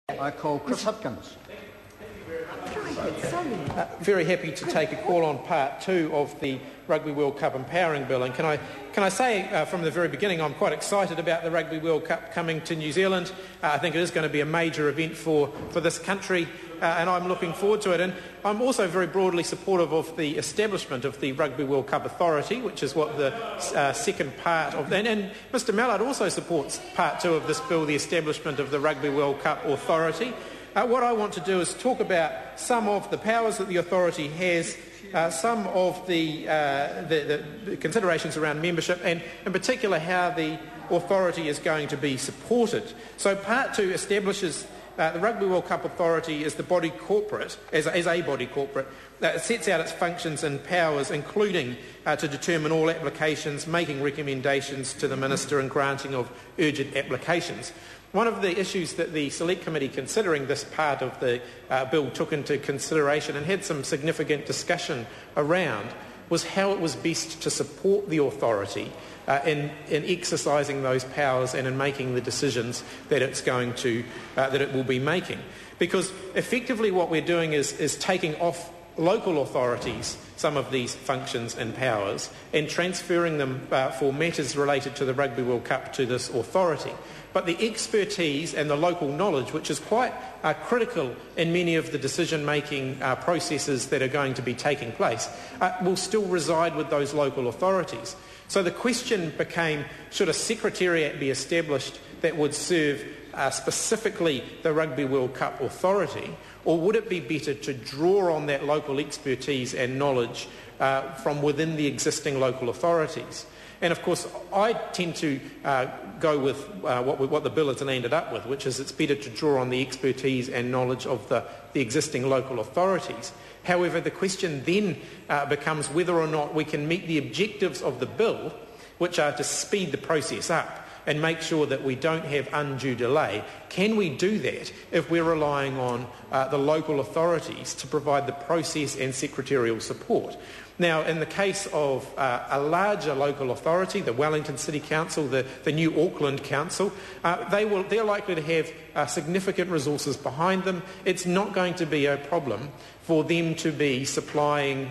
I call Chris Hipkins. Very happy to take a call on part two of the Rugby World Cup Empowering Bill. And can I say from the very beginning I'm quite excited about the Rugby World Cup coming to New Zealand. I think it is going to be a major event for this country, and I'm looking forward to it. And I'm also very broadly supportive of the establishment of the Rugby World Cup Authority, which is what the second part of... And Mr Mallard also supports part two of this bill, the establishment of the Rugby World Cup Authority. What I want to do is talk about some of the powers that the authority has, some of the considerations around membership, and in particular how the authority is going to be supported. So part two establishes the Rugby World Cup Authority as the body corporate, as a body corporate. It sets out its functions and powers, including to determine all applications, making recommendations to the Minister and granting of urgent applications. One of the issues that the Select Committee considering this part of the bill took into consideration and had some significant discussion around was how it was best to support the authority in exercising those powers and in making the decisions that that it will be making. Because effectively what we're doing is taking off local authorities some of these functions and powers and transferring them for matters related to the Rugby World Cup to this authority. But the expertise and the local knowledge, which is quite critical in many of the decision-making processes that are going to be taking place, will still reside with those local authorities. So the question became, should a secretariat be established that would serve specifically the Rugby World Cup Authority, or would it be better to draw on that local expertise and knowledge from within the existing local authorities? And of course, I tend to go with what the bill has ended up with, which is it's better to draw on the expertise and knowledge of the existing local authorities. However, the question then becomes whether or not we can meet the objectives of the bill, which are to speed the process up and make sure that we don't have undue delay. Can we do that if we're relying on the local authorities to provide the process and secretarial support? Now, in the case of a larger local authority, the Wellington City Council, the New Auckland Council, they're likely to have significant resources behind them. It's not going to be a problem for them to be supplying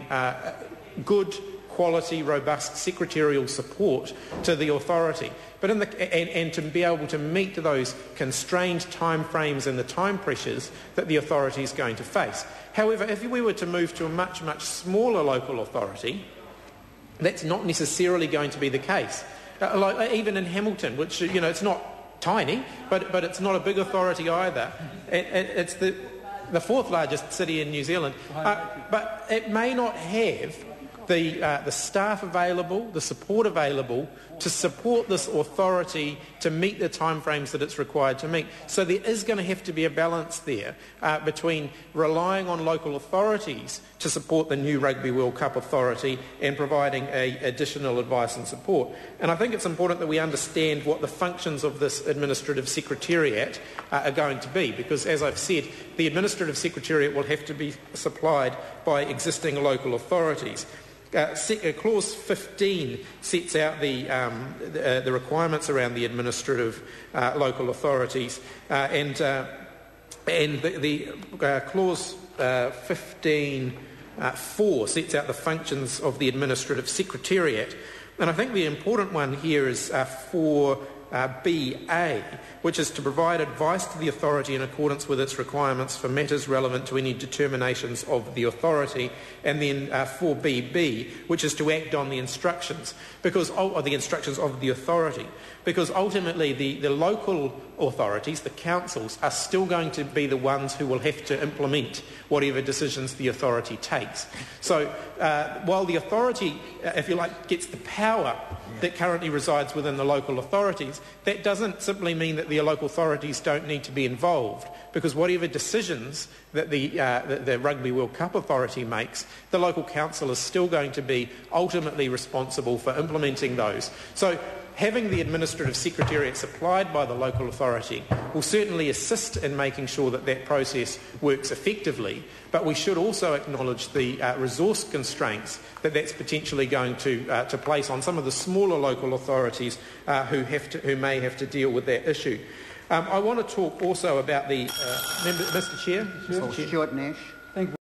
good, quality, robust secretarial support to the authority, but and to be able to meet those constrained timeframes and the time pressures that the authority is going to face. However, if we were to move to a much, much smaller local authority, that's not necessarily going to be the case. Like even in Hamilton, which, it's not tiny, but it's not a big authority either. It's the fourth largest city in New Zealand, but it may not have the staff available, the support available to support this authority to meet the timeframes that it's required to meet. So there is going to have to be a balance there between relying on local authorities to support the new Rugby World Cup Authority and providing additional advice and support. And I think it's important that we understand what the functions of this administrative secretariat are going to be, because as I've said, the administrative secretariat will have to be supplied by existing local authorities. Clause 15 sets out the requirements around the administrative local authorities, and the clause 15(4) sets out the functions of the administrative secretariat. And I think the important one here is 4(b)(a), which is to provide advice to the authority in accordance with its requirements for matters relevant to any determinations of the authority, and then 4(b)(b), which is to act on the instructions of the authority, because ultimately the local authorities, the councils, are still going to be the ones who will have to implement whatever decisions the authority takes. So while the authority, if you like, gets the power that currently resides within the local authorities, that doesn't simply mean that the local authorities don't need to be involved, because whatever decisions that the Rugby World Cup Authority makes, the local council is still going to be ultimately responsible for implementing those. So having the administrative secretariat supplied by the local authority will certainly assist in making sure that that process works effectively, but we should also acknowledge the resource constraints that that's potentially going to place on some of the smaller local authorities who may have to deal with that issue. I want to talk also about the... Mr Chair. Stuart Nash.